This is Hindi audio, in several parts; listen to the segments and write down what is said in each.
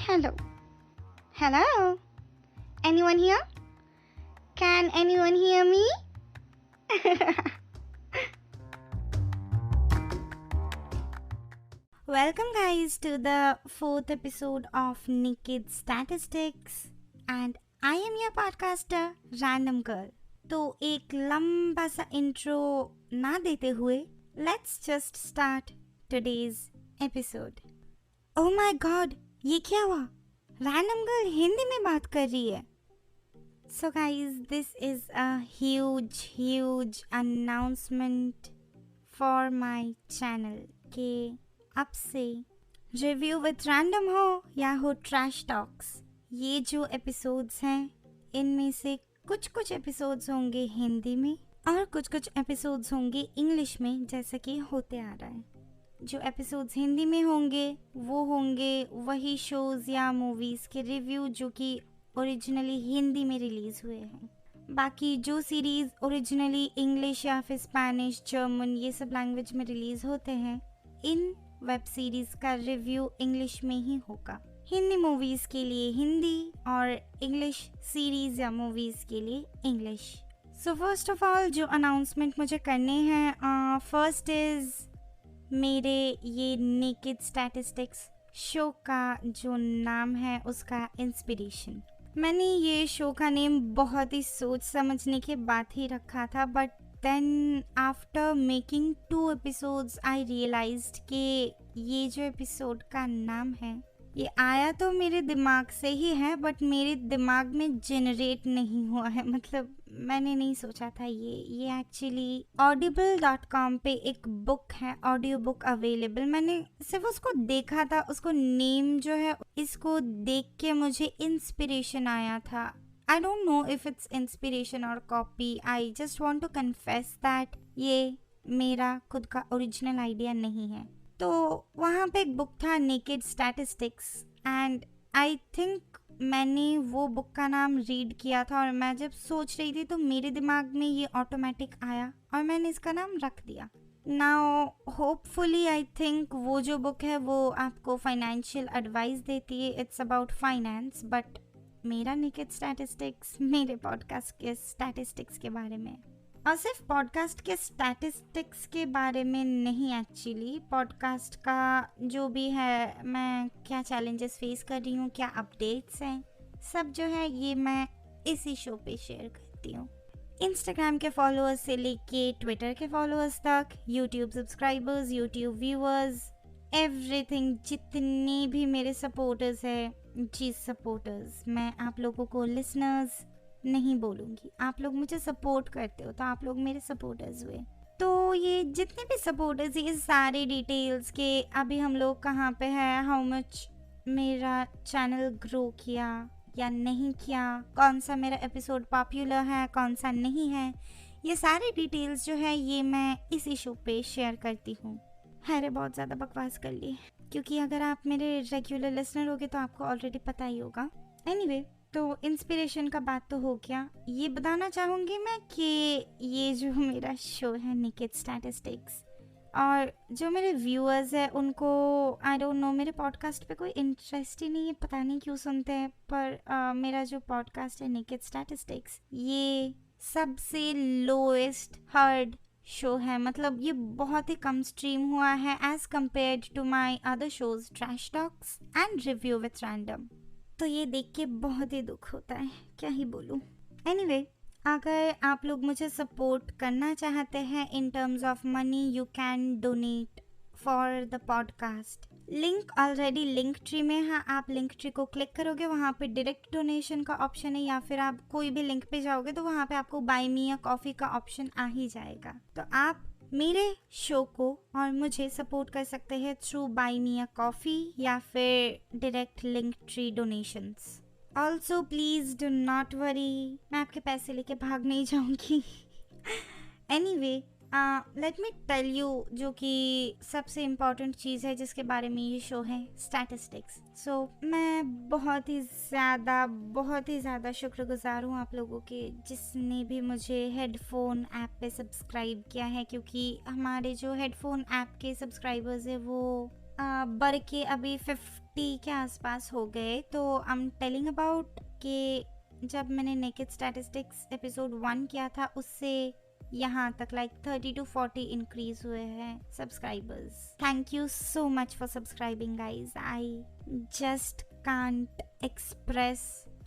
Hello. Hello. Anyone here? Can anyone hear me? Welcome, guys, to the fourth episode of Naked Statistics, and I am your podcaster, Random Girl. तो एक लंबा सा इंट्रो ना देते हुए let's just start today's episode. Oh my God, ये क्या हुआ? रैंडम गर्ल हिंदी में बात कर रही है. So guys, this is a huge announcement for my channel के अब से रिव्यू विथ रैंडम हो या हो ट्रैश टॉक्स, ये जो एपिसोड्स हैं इनमें से कुछ एपिसोड्स होंगे हिंदी में और कुछ एपिसोड्स होंगे इंग्लिश में, जैसा कि होते आ रहा है. जो एपिसोड्स हिंदी में होंगे वो होंगे वही शोज़ या मूवीज़ के रिव्यू जो कि ओरिजिनली हिंदी में रिलीज़ हुए हैं. बाकी जो सीरीज़ ओरिजिनली इंग्लिश या फिर स्पेनिश, जर्मन, ये सब लैंग्वेज में रिलीज़ होते हैं, इन वेब सीरीज़ का रिव्यू इंग्लिश में ही होगा. हिंदी मूवीज़ के लिए हिंदी और इंग्लिश सीरीज़ या मूवीज़ के लिए English. So first of all जो अनाउंसमेंट मुझे करने हैं, फर्स्ट इज़ मेरे ये नेकेड स्टैटिस्टिक्स शो का जो नाम है उसका इंस्पिरेशन. मैंने ये शो का नेम बहुत ही सोच समझने के बाद ही रखा था, but then after making 2 episodes I realised कि ये जो एपिसोड का नाम है ये आया तो मेरे दिमाग से ही है, बट मेरे दिमाग में जनरेट नहीं हुआ है. मतलब मैंने नहीं सोचा था. ये एक्चुअली audible.com पे एक बुक है, ऑडियो बुक अवेलेबल. मैंने सिर्फ उसको देखा था, उसको नेम जो है इसको देख के मुझे इंस्पिरेशन आया था. I don't know if it's inspiration और copy. I just want to confess that ये मेरा खुद का ओरिजिनल आइडिया नहीं है. तो वहाँ पे एक बुक था naked statistics, and I think मैंने वो बुक का नाम रीड किया था और मैं जब सोच रही थी तो मेरे दिमाग में ये ऑटोमेटिक आया और मैंने इसका नाम रख दिया. नाउ होपफुली आई थिंक वो जो बुक है वो आपको फाइनेंशियल एडवाइस देती है. इट्स अबाउट फाइनेंस, बट मेरा नेकेड स्टैटिस्टिक्स मेरे पॉडकास्ट के स्टैटिस्टिक्स के बारे में, और सिर्फ पॉडकास्ट के स्टैटिस्टिक्स के बारे में नहीं. एक्चुअली पॉडकास्ट का जो भी है, मैं क्या चैलेंजेस फेस कर रही हूँ, क्या अपडेट्स हैं, सब जो है ये मैं इसी शो पे शेयर करती हूँ. इंस्टाग्राम के फॉलोअर्स से लेके ट्विटर के फॉलोअर्स तक, YouTube subscribers, YouTube viewers, everything. जितने भी मेरे सपोर्टर्स हैं, जी सपोर्टर्स, मैं आप लोगों को लिसनर्स नहीं बोलूँगी. आप लोग मुझे सपोर्ट करते हो तो आप लोग मेरे सपोर्टर्स हुए. तो ये जितने भी सपोर्टर्स, ये सारे डिटेल्स के अभी हम लोग कहाँ पे हैं, हाउ मच मेरा चैनल ग्रो किया या नहीं किया, कौन सा मेरा एपिसोड पॉपुलर है, कौन सा नहीं है, ये सारे डिटेल्स जो है ये मैं इसी शो पे शेयर करती हूँ. अरे बहुत ज़्यादा बकवास कर ली, क्योंकि अगर आप मेरे रेगुलर लिसनर होगे तो आपको ऑलरेडी पता ही होगा. एनीवे, तो इंस्पिरेशन का बात तो हो गया. ये बताना चाहूँगी मैं कि ये जो मेरा शो है नेकेड स्टैटिस्टिक्स, और जो मेरे व्यूअर्स हैं उनको आई डोंट नो, मेरे पॉडकास्ट पे कोई इंटरेस्ट ही नहीं है, पता नहीं क्यों सुनते हैं. पर मेरा जो पॉडकास्ट है नेकेड स्टैटिस्टिक्स, ये सबसे लोएस्ट हर्ड शो है. मतलब ये बहुत ही कम स्ट्रीम हुआ है as compared to my other shows trash talks and review with random. तो ये देख के बहुत ही दुख होता है, क्या ही बोलूँ. एनीवे, अगर आप लोग मुझे सपोर्ट करना चाहते हैं in terms of money, you can donate for the podcast. Link already link tree में है. आप लिंक ट्री को क्लिक करोगे, वहाँ पे डायरेक्ट डोनेशन का ऑप्शन है, या फिर आप कोई भी लिंक पे जाओगे तो वहाँ पे आपको बाय मी अ कॉफ़ी का ऑप्शन आ ही जाएगा. तो आप मेरे शो को और मुझे सपोर्ट कर सकते हैं through buy me a coffee या फिर direct Linktree donations. Also please do not worry, मैं आपके पैसे लेके भाग नहीं जाऊंगी. Anyway, let me tell you, जो कि सबसे इम्पॉर्टेंट चीज़ है जिसके बारे में ये शो है, स्टैटिस्टिक्स. सो मैं बहुत ही ज़्यादा शुक्रगुजार हूँ आप लोगों के जिसने भी मुझे हेडफोन ऐप पे सब्सक्राइब किया है, क्योंकि हमारे जो हेडफोन ऐप के सब्सक्राइबर्स है वो बढ़ के अभी 50 के आसपास हो गए। तो आई एम टेलिंग अबाउट कि जब मैंने नेकेड स्टैटिस्टिक्स एपिसोड 1 किया था उससे यहाँ तक लाइक 30 to 40 इंक्रीज हुए हैं subscribers. Thank you so much for subscribing guys. I just can't express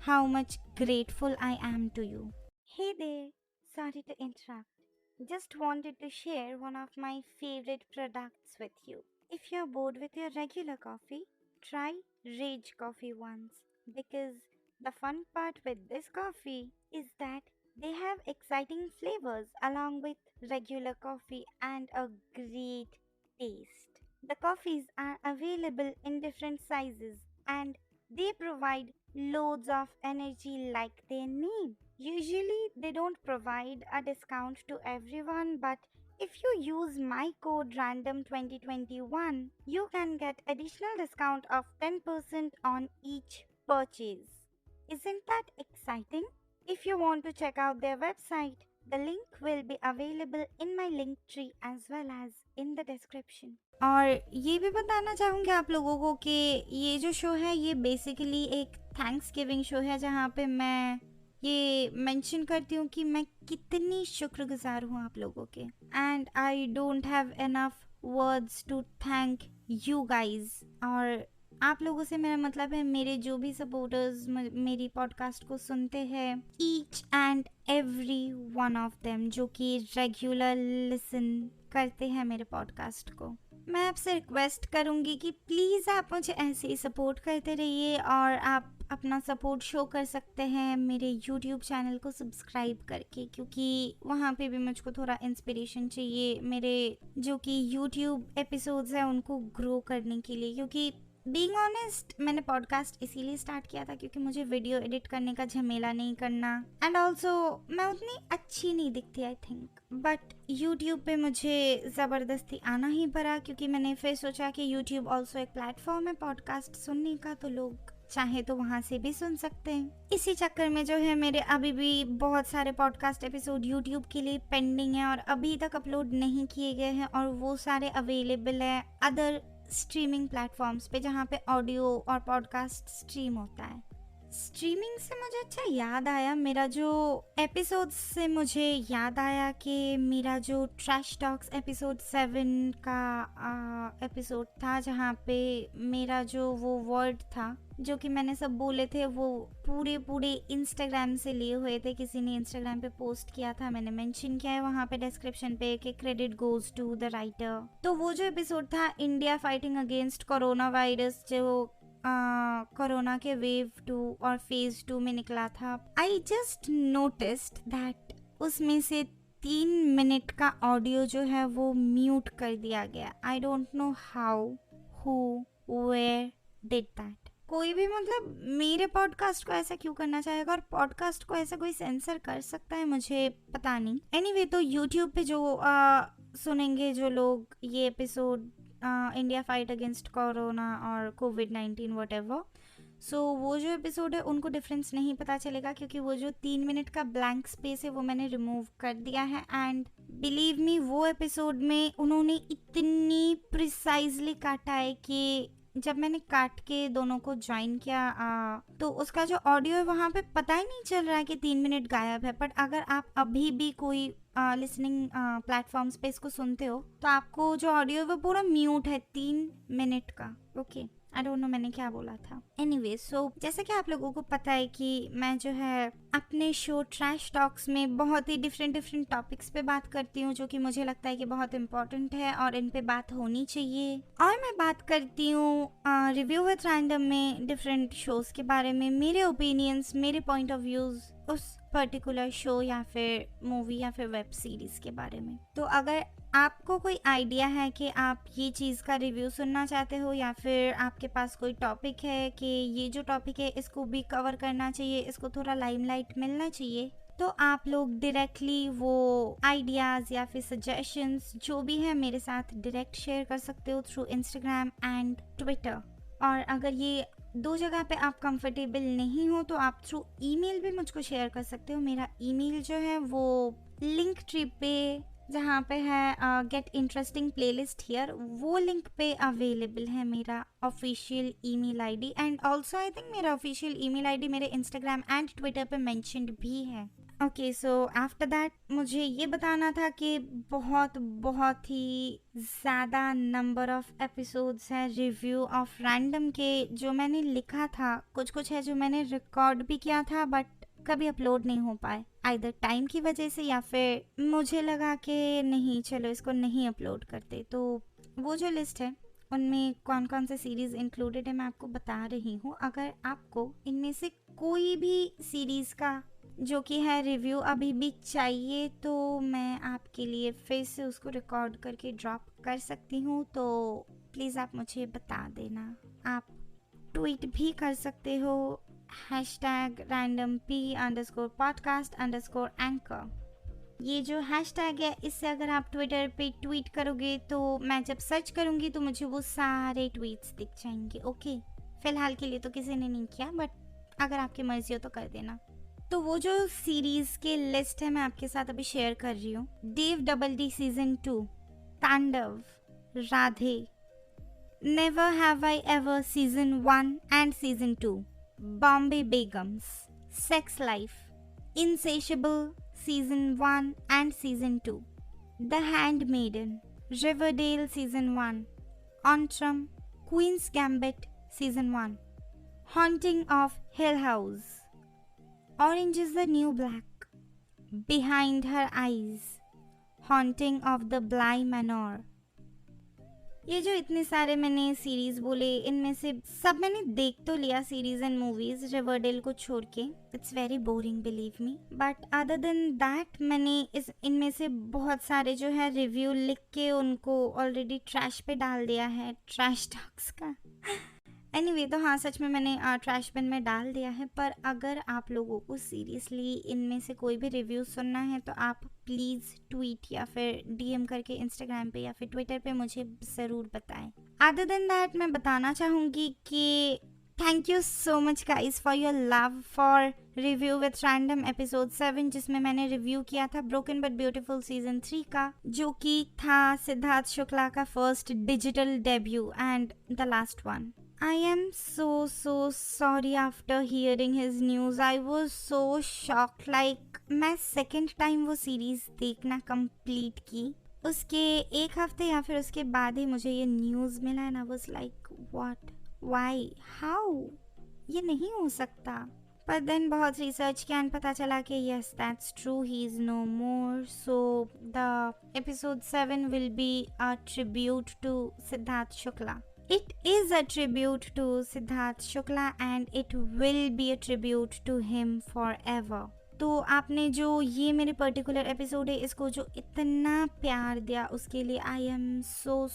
how much grateful I am to you. Hey there, sorry to interrupt. Just wanted to share one of my favorite products with you. If you're bored with your regular coffee, try Rage Coffee once, because the fun part with this coffee is that they have exciting flavors along with regular coffee and a great taste. The coffees are available in different sizes and they provide loads of energy like their name. Usually, they don't provide a discount to everyone, but if you use my code RANDOM2021, you can get additional discount of 10% on each purchase. Isn't that exciting? If you want to check out their website, the link will be available in my link tree as well as in the description. और ये भी बताना चाहूँगी आप लोगों को कि ये जो शो है ये बेसिकली एक थैंक्स गिविंग शो है, जहाँ पे मैं ये मेंशन करती हूँ कि मैं कितनी शुक्रगुजार हूँ आप लोगों के। And I don't have enough words to thank you guys. और आप लोगों से मेरा मतलब है मेरे जो भी सपोर्टर्स मेरी पॉडकास्ट को सुनते हैं, each and every one of them, जो कि रेगुलर लिसन करते हैं मेरे पॉडकास्ट को। मैं आपसे रिक्वेस्ट करूंगी कि प्लीज़ आप मुझे ऐसे ही सपोर्ट करते रहिए, और आप अपना सपोर्ट शो कर सकते हैं मेरे यूट्यूब चैनल को सब्सक्राइब करके, क्योंकि वहाँ पे भी मुझको थोड़ा इंस्पिरेशन चाहिए मेरे जो कि यूट्यूब एपिसोड्स हैं उनको ग्रो करने के लिए। क्योंकि बीइंग ऑनेस्ट, मैंने पॉडकास्ट इसीलिए स्टार्ट किया था क्योंकि मुझे वीडियो एडिट करने का झमेला नहीं करना, एंड ऑल्सो मैं उतनी अच्छी नहीं दिखती आई थिंक। बट यूट्यूब पे मुझे ज़बरदस्ती आना ही पड़ा, क्योंकि मैंने फिर सोचा कि यूट्यूब ऑल्सो एक प्लेटफॉर्म है पॉडकास्ट सुनने का, तो लोग चाहे तो वहाँ से भी सुन सकते हैं। इसी चक्कर में जो है मेरे अभी भी बहुत सारे पॉडकास्ट एपिसोड यूट्यूब के लिए पेंडिंग है और अभी तक अपलोड नहीं किए गए हैं, और वो सारे अवेलेबल है अदर स्ट्रीमिंग प्लेटफॉर्म्स पे जहाँ पे ऑडियो और पॉडकास्ट स्ट्रीम होता है। स्ट्रीमिंग से मुझे अच्छा याद आया, मेरा जो एपिसोड से मुझे याद आया कि मेरा जो ट्रैश टॉक्स एपिसोड 7 का एपिसोड था, जहाँ पे मेरा जो वो वर्ड था जो कि मैंने सब बोले थे वो पूरे इंस्टाग्राम से लिए हुए थे। किसी ने इंस्टाग्राम पे पोस्ट किया था, मैंने मेंशन किया है वहाँ पे डिस्क्रिप्शन पे कि credit goes to the writer. तो वो जो एपिसोड था India fighting against corona virus, जो कोरोना के वेव 2 और फेज 2 में निकला था, आई जस्ट नोटिस्ड दैट उसमें से 3 मिनट का ऑडियो जो है वो म्यूट कर दिया गया। I don't know how, who, where did that. कोई भी मतलब मेरे पॉडकास्ट को ऐसा क्यों करना चाहेगा, और पॉडकास्ट को ऐसा कोई सेंसर कर सकता है, मुझे पता नहीं। एनीवे, तो यूट्यूब पे जो सुनेंगे जो लोग ये episode India fight against corona और कोविड-19 व्हाटएवर, सो वो जो एपिसोड है उनको डिफरेंस नहीं पता चलेगा, क्योंकि वो जो 3 मिनट का ब्लैंक स्पेस है वो मैंने रिमूव कर दिया है। एंड बिलीव मी, वो एपिसोड में उन्होंने इतनी प्रिसाइजली काटा है कि जब मैंने काट के दोनों को ज्वाइन किया तो उसका जो ऑडियो है वहाँ पे पता ही नहीं चल रहा है कि 3 मिनट गायब है। बट अगर आप अभी भी कोई लिसनिंग प्लेटफॉर्म्स पे इसको सुनते हो तो आपको जो ऑडियो है वो पूरा म्यूट है 3 मिनट का। ओके, आई डोंट नो मैंने क्या बोला था। एनीवे, सो जैसा कि आप लोगों को पता है कि मैं जो है अपने शो ट्रैश टॉक्स में बहुत ही डिफरेंट टॉपिक्स पे बात करती हूँ, जो कि मुझे लगता है कि बहुत इम्पोर्टेंट है और इन पे बात होनी चाहिए। और मैं बात करती हूँ रिव्यू विद रैंडम में डिफरेंट शोज के बारे में, मेरे ओपिनियंस, मेरे पॉइंट ऑफ व्यूज उस पर्टिकुलर शो या फिर मूवी या फिर वेब सीरीज के बारे में। तो अगर आपको कोई आइडिया है कि आप ये चीज़ का रिव्यू सुनना चाहते हो, या फिर आपके पास कोई टॉपिक है कि ये जो टॉपिक है इसको भी कवर करना चाहिए, इसको थोड़ा लाइमलाइट मिलना चाहिए, तो आप लोग डायरेक्टली वो आइडियाज़ या फिर सजेशंस जो भी है मेरे साथ डायरेक्ट शेयर कर सकते हो थ्रू इंस्टाग्राम एंड ट्विटर। और अगर ये 2 जगह पे आप कंफर्टेबल नहीं हो तो आप थ्रू ईमेल भी मुझको शेयर कर सकते हो। मेरा ईमेल जो है वो लिंक ट्री पे जहाँ पे है गेट इंटरेस्टिंग प्लेलिस्ट हियर, वो लिंक पे अवेलेबल है मेरा official email ID, and also I think मेरा ऑफिशियल ईमेल आईडी मेरे इंस्टाग्राम एंड ट्विटर पे मेंशन्ड भी है। ओके, सो आफ्टर दैट मुझे ये बताना था कि बहुत बहुत ही ज़्यादा नंबर ऑफ एपिसोड्स हैं रिव्यू ऑफ रैंडम के जो मैंने लिखा था, कुछ कुछ है जो मैंने रिकॉर्ड भी किया था बट कभी अपलोड नहीं हो पाए, आइदर टाइम की वजह से या फिर मुझे लगा कि नहीं चलो इसको नहीं अपलोड करते। तो वो जो लिस्ट है उनमें कौन कौन से सीरीज़ इंक्लूडेड है मैं आपको बता रही हूँ। अगर आपको इनमें से कोई भी सीरीज़ का जो कि है रिव्यू अभी भी चाहिए तो मैं आपके लिए फिर से उसको रिकॉर्ड करके ड्रॉप कर सकती हूँ, तो प्लीज़ आप मुझे बता देना। आप ट्वीट भी कर सकते हो #randompodcast_anchor। ये जो हैशटैग है इससे अगर आप ट्विटर पे ट्वीट करोगे तो मैं जब सर्च करूँगी तो मुझे वो सारे ट्वीट्स दिख जाएंगे। ओके, फिलहाल के लिए तो किसी ने नहीं किया बट अगर आपकी मर्जी हो तो कर देना। तो वो जो सीरीज के लिस्ट है मैं आपके साथ अभी शेयर कर रही हूँ। देव double D season 2, Tandav, Radhe, Never Have I Ever season 1 and season 2, Bombay Begums, Sex Life, Insatiable season 1 and season 2, the Handmaiden, Riverdale season 1, ऑन्ट्रम, Queen's Gambit season 1, Haunting of Hill House, Orange is the New Black, Behind Her Eyes, Haunting of the Bly Manor। ये जो इतने सारे मैंने सीरीज बोले इनमें से सब मैंने देख तो लिया सीरीज एंड मूवीज रिवरडेल को छोड़ के। It's very boring believe me, but other than that मैंने इनमें से बहुत सारे जो है रिव्यू लिख के उनको ऑलरेडी ट्रैश पे डाल दिया है, ट्रैश टॉक्स का। एनीवे तो हाँ, सच में मैंने ट्रैश बिन में डाल दिया है। पर अगर आप लोगों को सीरियसली इनमें से कोई भी रिव्यू सुनना है तो आप प्लीज़ ट्वीट या फिर डीएम करके इंस्टाग्राम पे या फिर ट्विटर पे मुझे ज़रूर बताएं। अदर देन दैट मैं बताना चाहूँगी कि thank you so much guys for your love for review with random episode 7, जिसमें मैंने रिव्यू किया था ब्रोकन बट ब्यूटीफुल सीजन 3 का, जो कि था सिद्धार्थ शुक्ला का first digital debut and the last one. I am so sorry after hearing his news. I was so shocked. Like मैं सेकेंड टाइम वो सीरीज देखना कंप्लीट की, उसके एक हफ्ते या फिर उसके बाद ही मुझे ये न्यूज़ मिला and I was like what, why, how, ये नहीं हो सकता। पर देन बहुत रिसर्च किया एंड पता चला कि yes that's true, he is no more. So the episode 7 will be a tribute to Siddharth Shukla. It is a tribute to Siddharth Shukla and it will be a tribute to him forever। तो आपने जो ये मेरे पर्टिकुलर एपिसोड है इसको जो इतना प्यार दिया उसके लिए I am so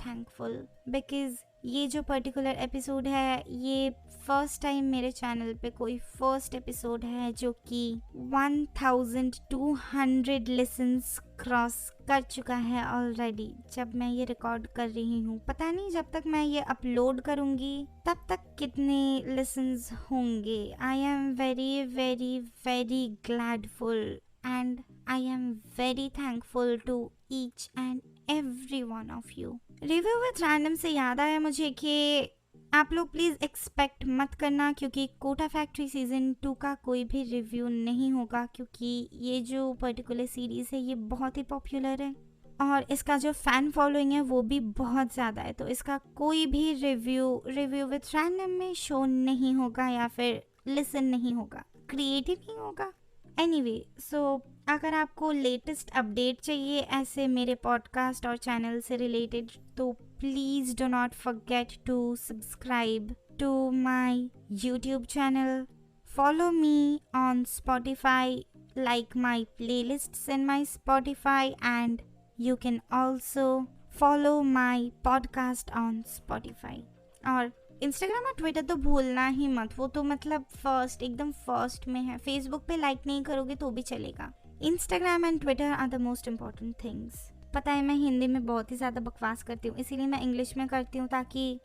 thankful, because ये जो पर्टिकुलर एपिसोड है ये फर्स्ट टाइम मेरे चैनल पे कोई फर्स्ट एपिसोड है जो कि 1200 लिसन्स क्रॉस कर चुका है ऑलरेडी। जब मैं ये रिकॉर्ड कर रही हूँ, पता नहीं जब तक मैं ये अपलोड करूँगी तब तक कितने लिसन्स होंगे। I am very very very gladful and I am very thankful to each and every one of you. Review with random से याद आया मुझे कि आप लोग प्लीज़ एक्सपेक्ट मत करना, क्योंकि कोटा फैक्ट्री सीज़न 2 का कोई भी रिव्यू नहीं होगा, क्योंकि ये जो पर्टिकुलर सीरीज़ है ये बहुत ही पॉपुलर है और इसका जो फ़ैन फॉलोइंग है वो भी बहुत ज़्यादा है। तो इसका कोई भी रिव्यू विथ रैंडम में शो नहीं होगा या फिर लिसन नहीं होगा, क्रिएटिव नहीं होगा। एनीवे सो अगर आपको लेटेस्ट अपडेट चाहिए ऐसे मेरे पॉडकास्ट और चैनल से रिलेटेड तो please do not forget to subscribe to my YouTube channel, follow me on Spotify, like my playlists in my Spotify, and you can also follow my podcast on Spotify। और इंस्टाग्राम और ट्विटर तो भूलना ही मत, वो तो मतलब फर्स्ट एकदम फर्स्ट में है। फेसबुक पे लाइक नहीं करोगे तो भी चलेगा। Instagram and Twitter are the most important things. पता है मैं हिंदी में बहुत ही ज़्यादा बकवास करती हूँ, इसीलिए मैं इंग्लिश में करती हूँ ताकि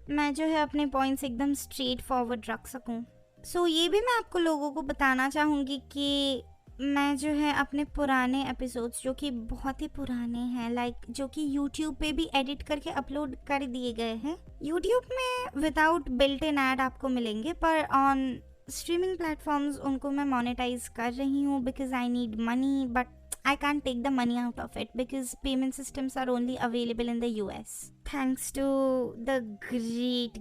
मैं जो है अपने पॉइंट्स एकदम स्ट्रेट फॉरवर्ड रख सकूँ। सो ये भी मैं आपको लोगों को बताना चाहूँगी कि मैं जो है अपने पुराने एपिसोड्स जो कि बहुत ही पुराने हैं, लाइक जो कि यूट्यूब पे भी एडिट करके अपलोड कर दिए गए हैं, यूट्यूब में विदाउट बिल्ट इन ऐड आपको मिलेंगे, पर ऑन स्ट्रीमिंग प्लेटफॉर्म्स उनको मैं मोनेटाइज कर रही हूँ because I need money, but I can't take the money out of it because payment systems are only available in the US. Thanks to the great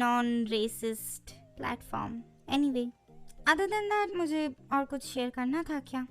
non-racist platform. Anyway, other than that मुझे और कुछ शेयर करना था क्या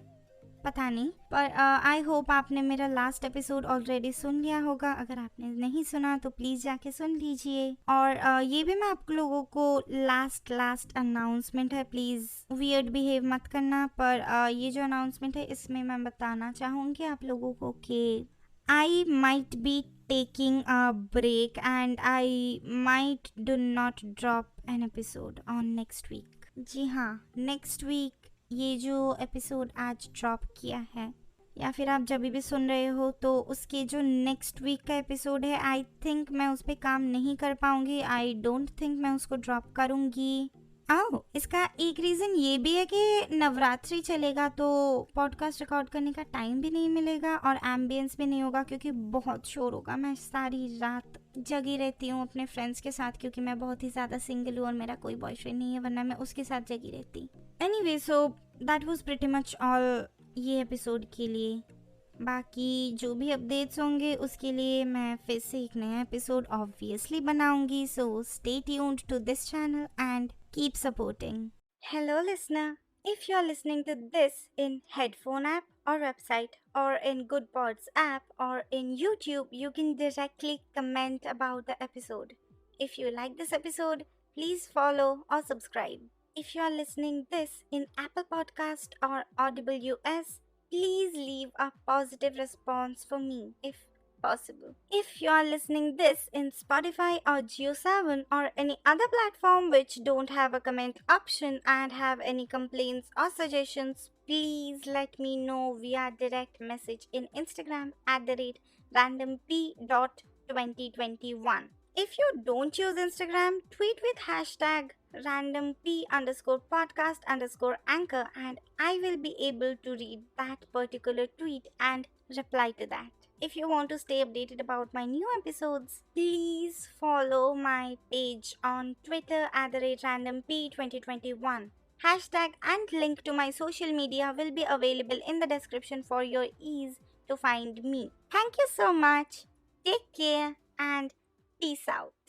पता नहीं, पर आई होप आपने मेरा लास्ट एपिसोड ऑलरेडी सुन लिया होगा। अगर आपने नहीं सुना तो प्लीज़ जाके सुन लीजिए। और ये भी मैं आप लोगों को लास्ट अनाउंसमेंट है, प्लीज़ वियर्ड बिहेव मत करना, पर ये जो अनाउंसमेंट है इसमें मैं बताना चाहूँगी आप लोगों को कि I might be taking a break and I might do not drop an episode on next week. जी हाँ, नेक्स्ट वीक ये जो एपिसोड आज ड्रॉप किया है या फिर आप जब भी सुन रहे हो तो उसके जो नेक्स्ट वीक का एपिसोड है, आई थिंक मैं उस पर काम नहीं कर पाऊंगी। आई डोंट थिंक मैं उसको ड्रॉप करूंगी। इसका एक रीज़न ये भी है कि नवरात्रि चलेगा तो पॉडकास्ट रिकॉर्ड करने का टाइम भी नहीं मिलेगा और एम्बियंस भी नहीं होगा क्योंकि बहुत शोर होगा। मैं सारी रात जगी रहती हूँ अपने फ्रेंड्स के साथ क्योंकि मैं बहुत ही ज़्यादा सिंगल हूँ और मेरा कोई बॉयफ्रेंड नहीं है, वरना मैं उसके साथ जगी रहती। Anyway, so that was pretty much all ये एपिसोड के लिए। बाकी जो भी अपडेट्स होंगे उसके लिए मैं फिर से एक नया एपिसोड ऑब्वियसली बनाऊंगी, so stay tuned to this channel and keep supporting. Hello listener, if you're listening to this in headphone app or website or in Good Pods app or in YouTube, you can directly comment about the episode. If you like this episode, please follow or subscribe. If you're listening this in Apple Podcast or Audible US, please leave a positive response for me if possible. If you are listening this in Spotify or Geo7 or any other platform which don't have a comment option and have any complaints or suggestions, please let me know via direct message in Instagram @randomp.2021. If you don't use Instagram, tweet with hashtag randomp_podcast_anchor and I will be able to read that particular tweet and reply to that. If you want to stay updated about my new episodes, please follow my page on Twitter @randomp2021. Hashtag and link to my social media will be available in the description for your ease to find me. Thank you so much. Take care and peace out.